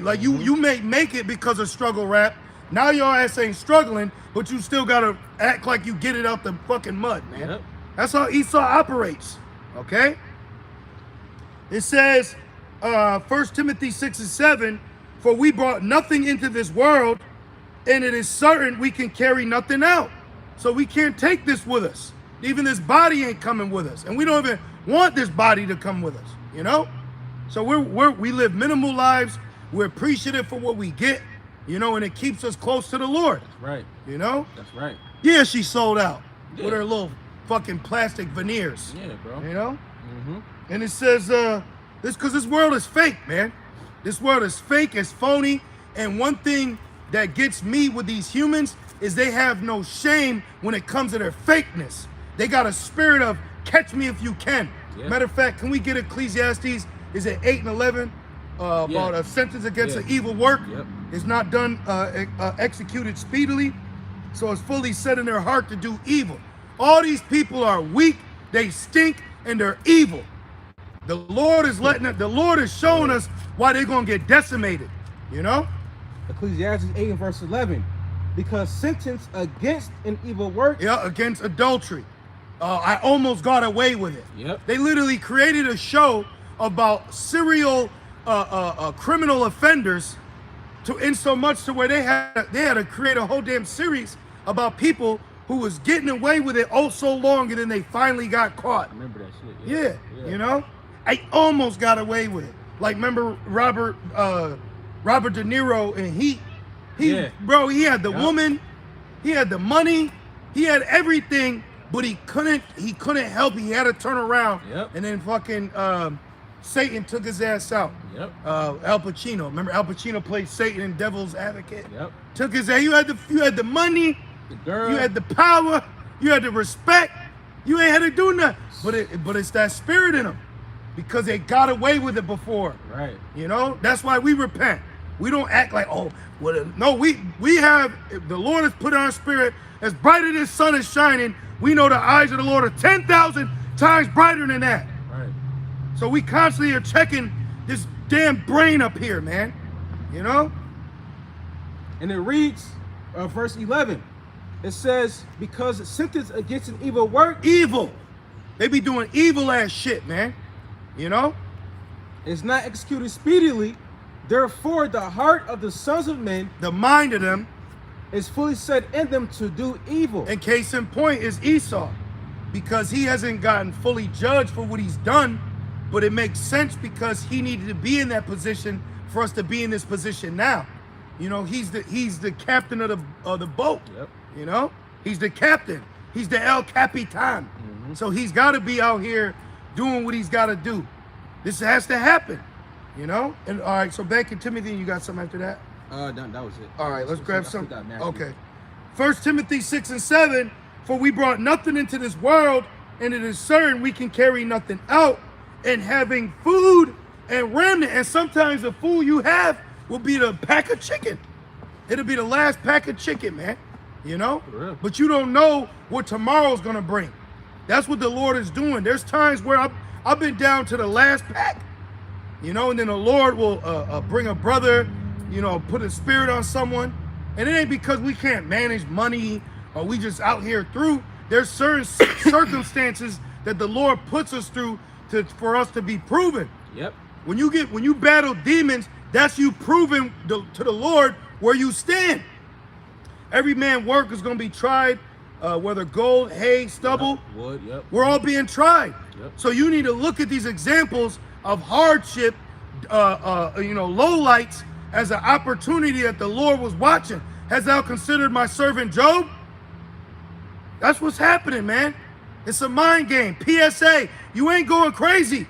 Like you may make it because of struggle rap. Now your ass ain't struggling, but you still gotta act like you get it out the fucking mud, man. Yep. That's how Esau operates, okay? It says, 1 Timothy 6 and 7, for we brought nothing into this world, and it is certain we can carry nothing out. So we can't take this with us. Even this body ain't coming with us. And we don't even want this body to come with us, you know? So we live minimal lives. We're appreciative for what we get, you know, and it keeps us close to the Lord. That's right. You know? That's right. Yeah, she sold out Yeah. with her little fucking plastic veneers. Yeah, bro. You know? Mm-hmm. And it says, this world is fake, man. This world is fake, it's phony. And one thing that gets me with these humans is they have no shame when it comes to their fakeness. They got a spirit of catch me if you can. Yeah. Matter of fact, can we get Ecclesiastes? Is it 8 and 11? About a sentence against an evil work. Yep. It's not done, executed speedily. So it's fully set in their heart to do evil. All these people are weak, they stink, and they're evil. The Lord is showing us why they're gonna get decimated. You know? Ecclesiastes 8 and verse 11. Because sentence against an evil work. Yeah, against adultery. I almost got away with it. Yep. They literally created a show about serial criminal offenders, in so much to where they had to create a whole damn series about people who was getting away with it oh so long, and then they finally got caught. I remember that shit. Yeah, you know, I almost got away with it. Like, remember Robert De Niro in Heat? Bro, he had the woman, he had the money, he had everything, but he couldn't help. He had to turn around. Yep. And then fucking Satan took his ass out. Yep. Al Pacino. Remember Al Pacino played Satan in Devil's Advocate? Yep. Took his you had the money, The girl. you had the power, you had the respect. You ain't had to do nothing. But it's that spirit in them. Because they got away with it before. Right. You know? That's why we repent. We don't act like, oh, well, no, we have, the Lord has put in our spirit, as bright as the sun is shining, we know the eyes of the Lord are 10,000 times brighter than that. Right. So we constantly are checking this damn brain up here, man. You know? And it reads, verse 11. It says, because sentence against an evil work Evil. They be doing evil ass shit, man. You know? is not executed speedily. Therefore, the heart of the sons of men The mind of them, is fully set in them to do evil. and case in point, is Esau. Because he hasn't gotten fully judged for what he's done, but it makes sense because he needed to be in that position for us to be in this position now. You know, he's the captain of the boat. Yep. You know, he's the captain. He's the El Capitan. So he's got to be out here doing what he's got to do. This has to happen. You know. And all right. So back in Timothy, you got something after that? That was it. All right. Let's So grab I still some. got Matthew. Okay. 1 Timothy 6 and 7. For we brought nothing into this world, and it is certain we can carry nothing out. And having food and remnant, and sometimes the food you have will be the pack of chicken. It'll be the last pack of chicken, man. You know? For real. But you don't know what tomorrow's gonna bring. That's what the Lord is doing. There's times where I've been down to the last pack, you know, and then the Lord will bring a brother, you know, put a spirit on someone. And it ain't because we can't manage money or we just out here through. There's certain circumstances that the Lord puts us through for us to be proven. Yep. When you battle demons, that's you proving to the Lord where you stand. Every man work is going to be tried, whether gold, hay, stubble. Yep. Wood. Yep. We're all being tried. Yep. So you need to look at these examples of hardship, low lights as an opportunity that the Lord was watching. Has thou considered my servant Job? That's what's happening, man. It's a mind game. PSA, you ain't going crazy.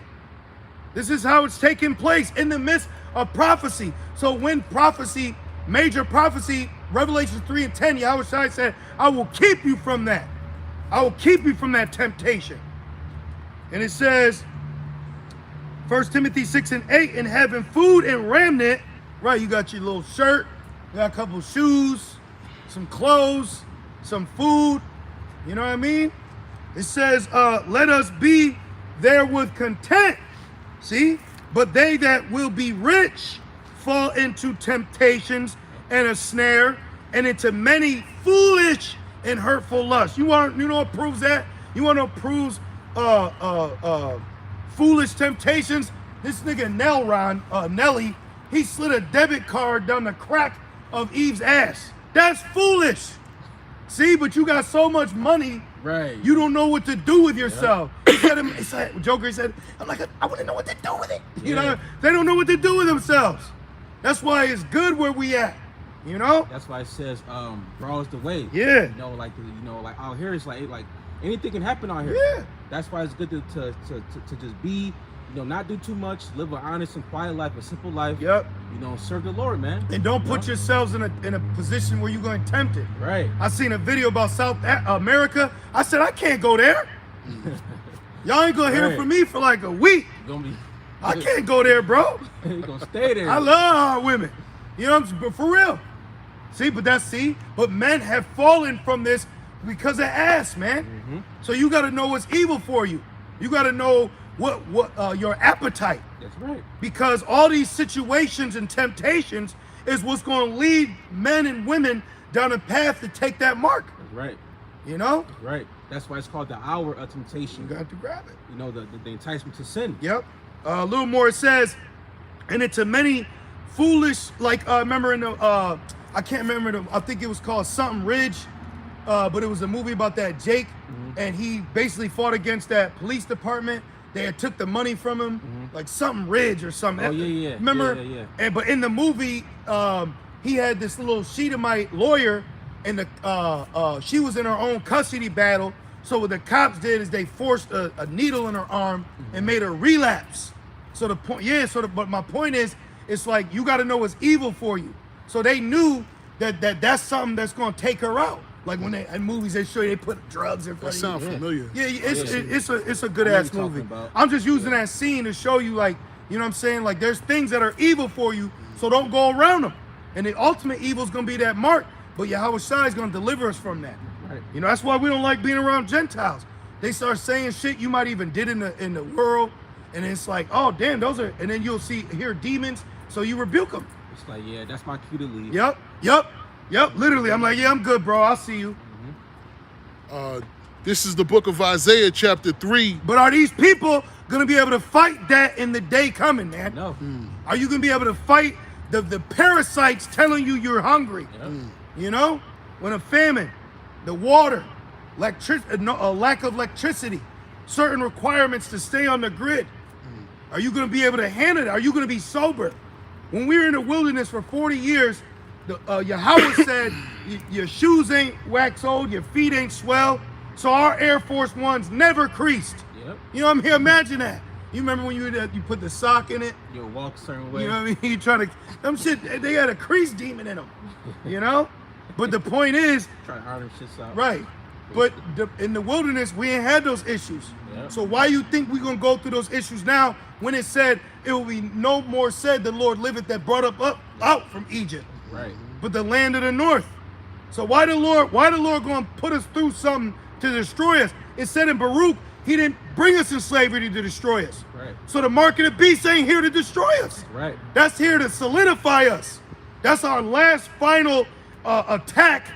This is how it's taking place in the midst of prophecy. So when prophecy, major prophecy, Revelation 3 and 10, Yahweh said, I will keep you from that. I will keep you from that temptation. And it says, 1 Timothy 6 and 8, and having food and remnant, right, you got your little shirt, you got a couple shoes, some clothes, some food, you know what I mean? It says, let us be therewith content. See? But they that will be rich fall into temptations and a snare and into many foolish and hurtful lusts. You know what proves that? You want to know what proves foolish temptations? This nigga Nelly, he slid a debit card down the crack of Eve's ass. That's foolish. See, but you got so much money, Right. you don't know what to do with yourself. He said, Joker said, I'm like, I wouldn't know what to do with it. You know, they don't know what to do with themselves. That's why it's good where we at. You know? That's why it says, broad is the way. Yeah. You know, like out here, it's like anything can happen out here. Yeah. That's why it's good to just be, you know, not do too much, live an honest and quiet life, a simple life. Yep. You know, serve the Lord, man. And don't put yourselves in a position where you're going to tempt it. Right. I seen a video about South America. I said, I can't go there. Y'all ain't going to hear Right. from me for like a week. You're gonna be. I can't go there, bro. You're gonna stay there. I love hard women. You know what I'm saying? But for real. But men have fallen from this because of ass, man. Mm-hmm. So you got to know what's evil for you. You got to know what your appetite. That's right. Because all these situations and temptations is what's going to lead men and women down a path to take that mark. That's right. You know? That's right. That's why it's called the hour of temptation. You got to grab it. You know, the enticement to sin. Yep. A little more, it says, and it's a many foolish, like, remember in the, I can't remember, I think it was called Something Ridge, but it was a movie about that Jake, and he basically fought against that police department. They had took the money from him, like Something Ridge or something. Oh, yeah. Remember? Yeah. And but in the movie, he had this little Sheetamite lawyer, and she was in her own custody battle. So what the cops did is they forced a needle in her arm and made her relapse. So the point, but my point is, it's like you got to know what's evil for you. So they knew that's something that's gonna take her out. Like when they in movies they show you they put drugs in That front sounds of you. familiar. Yeah, it's a good I know ass you're talking movie. about. I'm just using that scene to show you, like, you know what I'm saying? Like, there's things that are evil for you, so don't go around them. And the ultimate evil is gonna be that mark, but Yahweh Shai is gonna deliver us from that. Right. You know, that's why we don't like being around Gentiles. They start saying shit you might even did in the world, and it's like, oh damn, those are, and then you'll hear demons, so you rebuke them. It's like, yeah, that's my cue to leave. Yep. Literally, I'm like, yeah, I'm good, bro. I'll see you. This is the book of Isaiah, chapter 3. But are these people gonna be able to fight that in the day coming, man? No. Are you gonna be able to fight the parasites telling you you're hungry? Yep. You know, when a famine, the water, a lack of electricity, certain requirements to stay on the grid. Are you gonna be able to handle it? Are you gonna be sober? When we were in the wilderness for 40 years, Yahweh said, your shoes ain't wax old, your feet ain't swell. So our Air Force Ones never creased. Yep. You know what I mean? Imagine that. You remember when you put the sock in it? You'll walk a certain way. You know what I mean? You trying to, them shit, they had a crease demon in them. You know? But the point is, Try to iron shit out. right. But in the wilderness, we ain't had those issues. Yep. So why you think we're going to go through those issues now when it said, it will be no more said the Lord liveth that brought up out from Egypt, Right. but the land of the north. So why the Lord going to put us through something to destroy us? It said in Baruch, he didn't bring us in slavery to destroy us. Right. So the mark of the beast ain't here to destroy us. Right. That's here to solidify us. That's our last final attack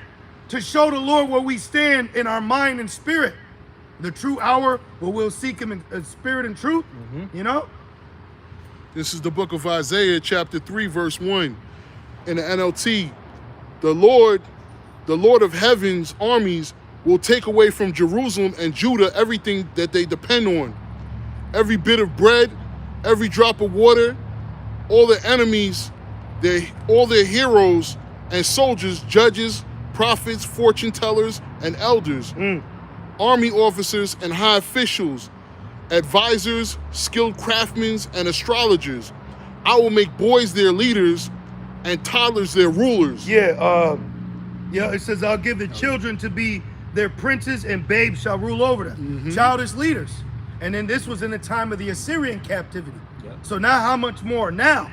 to show the Lord where we stand in our mind and spirit. The true hour where we'll seek him in spirit and truth, you know? This is the book of Isaiah, chapter 3, verse 1. In the NLT, the Lord of heaven's armies will take away from Jerusalem and Judah everything that they depend on. Every bit of bread, every drop of water, all their enemies, all their heroes and soldiers, judges, prophets, fortune tellers, and elders, army officers and high officials, advisors, skilled craftsmen, and astrologers. I will make boys their leaders and toddlers their rulers. Yeah, it says, I'll give the children to be their princes and babes shall rule over them. Childish leaders. And then this was in the time of the Assyrian captivity. Yep. So now how much more now?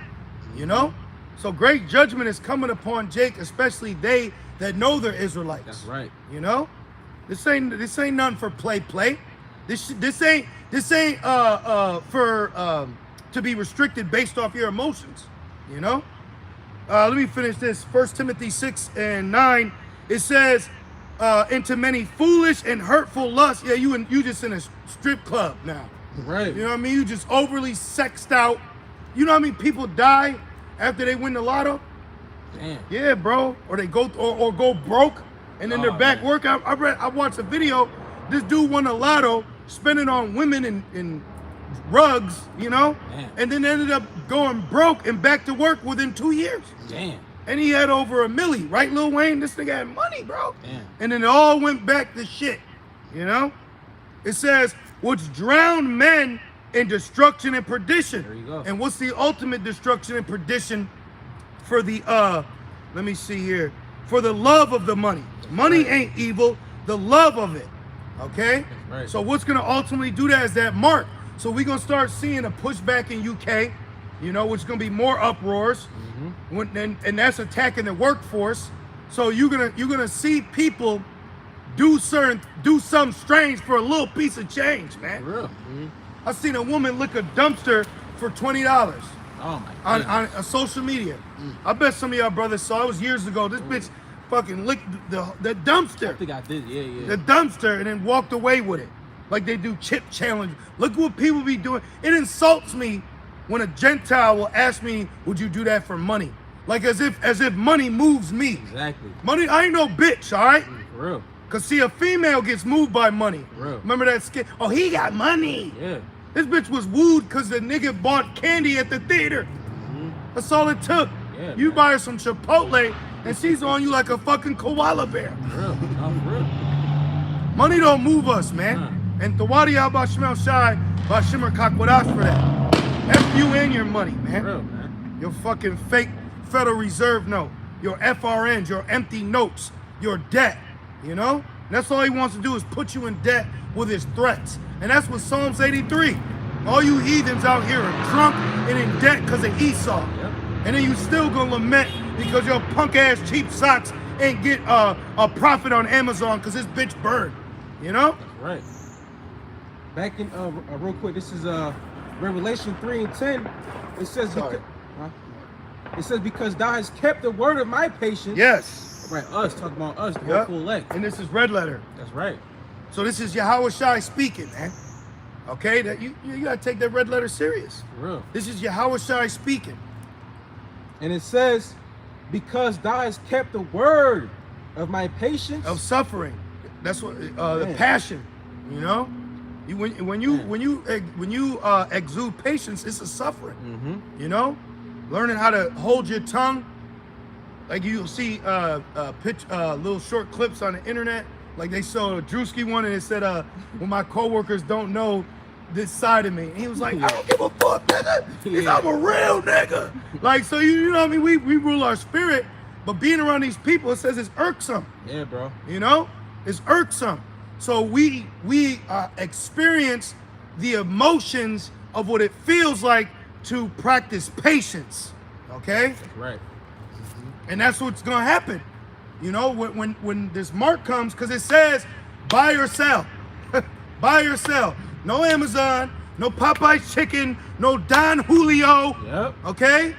You know? So great judgment is coming upon Jake, especially they that know they're Israelites. That's right. You know? This ain't nothing for play. This ain't for to be restricted based off your emotions. You know? Let me finish this. 1 Timothy 6:9. It says, into many foolish and hurtful lusts. Yeah, you just in a strip club now. Right. You know what I mean? You just overly sexed out. You know how many people die after they win the lotto? Damn. Yeah, bro. Or they go or go broke, and then they're back man. work. I watched a video. This dude won the lotto, spending on women and rugs, you know, Damn. and then ended up going broke and back to work within 2 years. Damn. And he had over $1 million, right, Lil Wayne? This nigga had money, bro. Damn. And then it all went back to shit, you know? It says, which drowned men in destruction and perdition. There you go. And what's the ultimate destruction and perdition for the, let me see here, for the love of the money. Money ain't evil, the love of it, okay? Right. So what's gonna ultimately do that is that mark. So we're gonna start seeing a pushback in UK, you know, which is gonna be more uproars, and that's attacking the workforce. So you're gonna see people do something strange for a little piece of change, man. For real. I seen a woman lick a dumpster for $20 Oh my god. on social media. I bet some of y'all brothers saw it. Was years ago. This bitch fucking licked the I dumpster, think I did. Yeah. the dumpster, and then walked away with it, like they do chip challenge. Look what people be doing. It insults me when a Gentile will ask me, "Would you do that for money?" Like as if money moves me. Exactly. Money, I ain't no bitch, all right? For real. Cause see, a female gets moved by money. Real. Remember that skit? Oh, he got money. Yeah. This bitch was wooed because the nigga bought candy at the theater. That's all it took. Yeah, You man. buy her some Chipotle and she's on you like a fucking koala bear. For real. No, for real. Money don't move us, man. And Tawadi Abba Shemel Shai, Bashimmer Kakwadash for that. F you and your money, For man. real, man. Your fucking fake Federal Reserve note. your FRNs, your empty notes, your debt, you know? And that's all he wants to do is put you in debt with his threats. And that's what Psalms 83. All you heathens out here are drunk and in debt because of Esau. Yep. And then you still gonna lament because your punk ass cheap socks ain't get a profit on Amazon because this bitch burned, you know? That's right. Back in real quick, this is Revelation 3:10. It says Sorry. it says because thou hast kept the word of my patience. Yes. Right, us talking about us, the Yep. whole elect. And this is red letter. That's right. So this is Yahweh Shai speaking, man. Okay, that you gotta take that red letter serious. For real. This is Yahweh Shai speaking. And it says, because thou hast kept the word of my patience. Of suffering. That's what the Man. passion. You know, when you exude patience, it's a suffering. Mm-hmm. You know, learning how to hold your tongue. Like you'll see little short clips on the internet. Like they saw a Drewski one and it said, when my coworkers don't know this side of me. And he was like, I don't give a fuck, nigga. He's I'm a real nigga. Like, so you know what I mean? We rule our spirit, but being around these people, it says it's irksome. Yeah, bro. You know? It's irksome. So we experience the emotions of what it feels like to practice patience. Okay? That's right. And that's what's gonna happen. You know, when this mark comes, because it says buy or sell. Buy or sell. No Amazon, no Popeye's chicken, no Don Julio. Yep. Okay?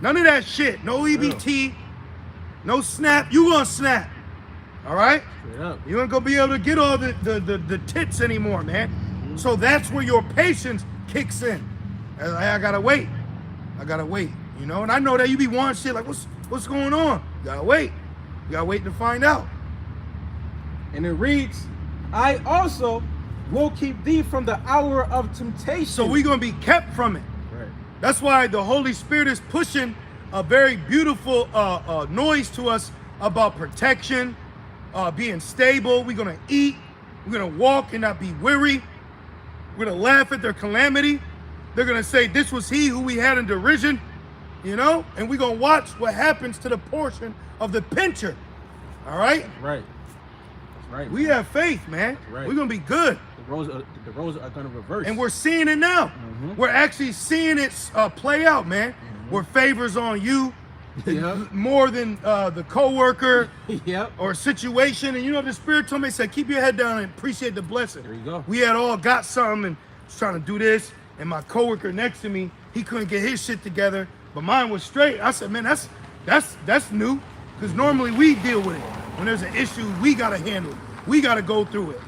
None of that shit. No EBT, no Snap. You gonna snap. All right? Straight up. You ain't gonna be able to get all the tits anymore, man. Mm-hmm. So that's where your patience kicks in. I gotta wait. I gotta wait. You know, and I know that you be wanting shit like, what's going on? You gotta wait. You gotta wait to find out. And it reads, I also will keep thee from the hour of temptation. So we're gonna be kept from it. Right. That's why the Holy Spirit is pushing a very beautiful noise to us about protection, being stable. We're gonna eat. We're gonna walk and not be weary. We're gonna laugh at their calamity. They're gonna say, this was he who we had in derision, you know? And we're gonna watch what happens to the portion of the pincher. All right? That's right. That's right. We have faith, man. Right. We're gonna be good. The roles are gonna reverse. And we're seeing it now. Mhm. We're actually seeing it play out, man. Where favors on you Yep. more than the coworker Yep. or situation. And you know, the Spirit told me, said, keep your head down and appreciate the blessing. There you go. We had all got something and was trying to do this. And my coworker next to me, he couldn't get his shit together, but mine was straight. I said, man, that's new. Because normally we deal with it. When there's an issue, we gotta handle it. We gotta go through it.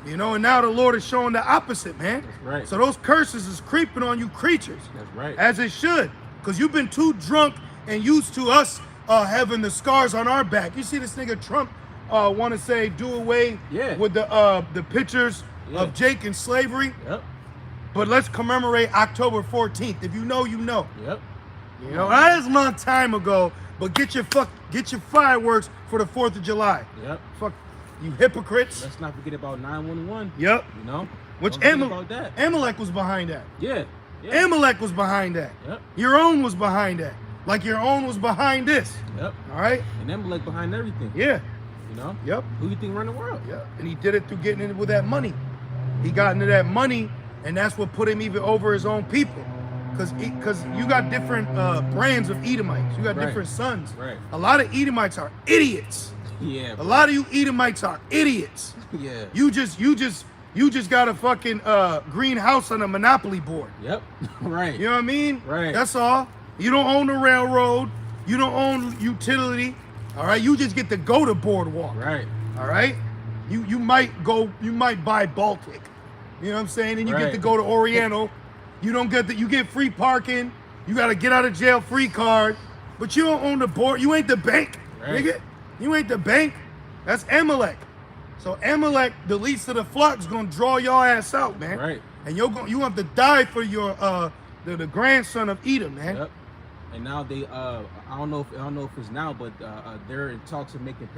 You know, and now the Lord is showing the opposite, man. That's right. So those curses is creeping on you creatures. That's right. As it should. Because you've been too drunk and used to us having the scars on our back. You see this nigga Trump want to say do away with the pictures of Jake and slavery. Yep. But let's commemorate October 14th. If you know, you know. Yep. You know, that is a long time ago. But get your fireworks for the 4th of July. Yep. Fuck you hypocrites. Let's not forget about 911. Yep. You know? Which Don't forget about that. Amalek was behind that. Yeah. Yeah. Amalek was behind that. Yep. Your own was behind that. Like your own was behind this. Yep. All right? And Amalek behind everything. Yeah. You know? Yep. Who you think run the world? Yeah. And he did it through getting in with that money. He got into that money, and that's what put him even over his own people. Because you got different brands of Edomites. You got Right. different sons. Right. A lot of Edomites are idiots. Yeah. A bro. lot of you Edomites are idiots. Yeah. You just got a fucking green house on a monopoly board. Yep. Right. You know what I mean? Right. That's all. You don't own the railroad. You don't own utility. All right. You just get to go to boardwalk. Right. All right. You might buy Baltic. You know what I'm saying? And you get Right. to go to Oriental. You don't get you get free parking. You got to get out of jail free card. But you don't own the board. You ain't the bank, Right. nigga. You ain't the bank. That's Amalek. So Amalek, the least of the flock, is gonna draw your ass out, man. Right. And you have to die for your the grandson of Edom, man. Yep. And now they I don't know if it's now, but they're in talks of making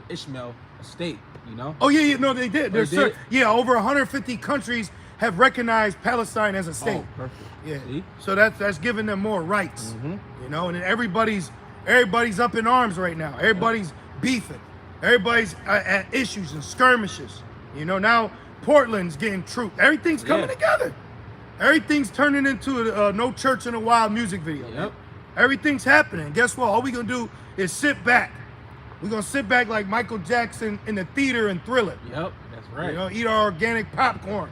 Ishmael a state. You know. Oh yeah, no, they did. Oh, they did? Yeah, over 150 countries have recognized Palestine as a state. Oh, perfect. Yeah. See? So that's giving them more rights. Mhm. You know, and then everybody's Everybody's up in arms right now. Everybody's beefing. Everybody's at issues and skirmishes. You know, now Portland's getting troop. Everything's coming together. Everything's turning into a No Church in a While music video. Yep. Everything's happening. Guess what? All we're going to do is sit back. We're going to sit back like Michael Jackson in the theater and Thriller. Yep, that's right. You know, eat our organic popcorn.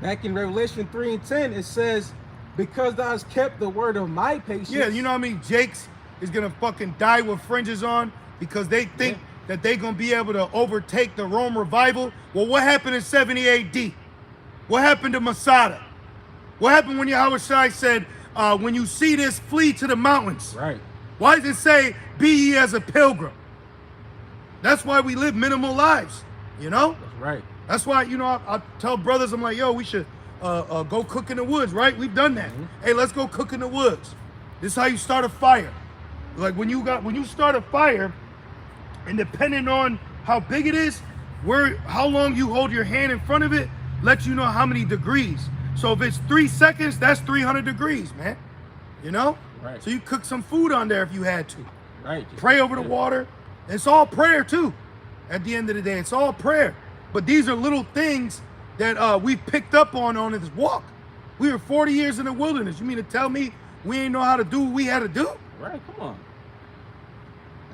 Back in Revelation 3:10, it says, because thou hast kept the word of my patience. Yeah, you know how many Jakes is going to fucking die with fringes on because they think that they're going to be able to overtake the Rome revival? Well, what happened in 70 AD? What happened to Masada? What happened when Yahweh Shai said, when you see this, flee to the mountains? Right. Why does it say, be ye as a pilgrim? That's why we live minimal lives, you know? That's right. That's why, you know, I tell brothers, I'm like, yo, we should go cook in the woods, right? We've done that. Hey, let's go cook in the woods. This is how you start a fire. Like when you start a fire, and depending on how big it is, how long you hold your hand in front of it, lets you know how many degrees. So if it's 3 seconds, that's 300 degrees, man. You know? Right. So you cook some food on there if you had to. Right. Pray over the water. It's all prayer too. At the end of the day, it's all prayer. But these are little things that we've picked up on this walk. We were 40 years in the wilderness. You mean to tell me we ain't know how to do what we had to do? Right, come on.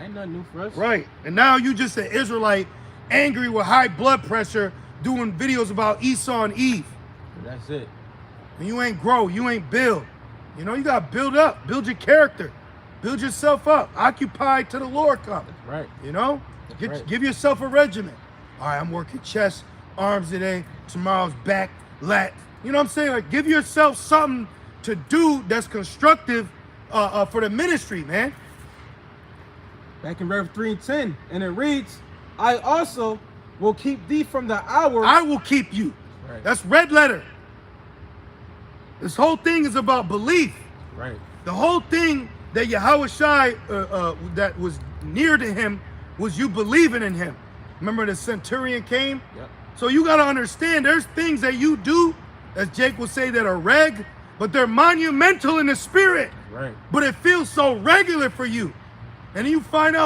Ain't nothing new for us. Right. And now you just an Israelite angry with high blood pressure doing videos about Esau and Eve. That's it. And you ain't grow, you ain't build. You know, you got to build up, build your character, build yourself up, occupy till the Lord comes. That's right. You know, Right. give yourself a regimen. All right, I'm working chest, arms today, tomorrow's back, lat. You know what I'm saying? Like, give yourself something to do that's constructive for the ministry, man. Back in Rev 3:10, and it reads, I also will keep thee from the hour. I will keep you. Right. That's red letter. This whole thing is about belief. Right. The whole thing that Yahweh Shai, that was near to him, was you believing in him. Remember the centurion came? Yep. So you got to understand there's things that you do, as Jake would say, that are reg, but they're monumental in the spirit. Right. But it feels so regular for you. And you find out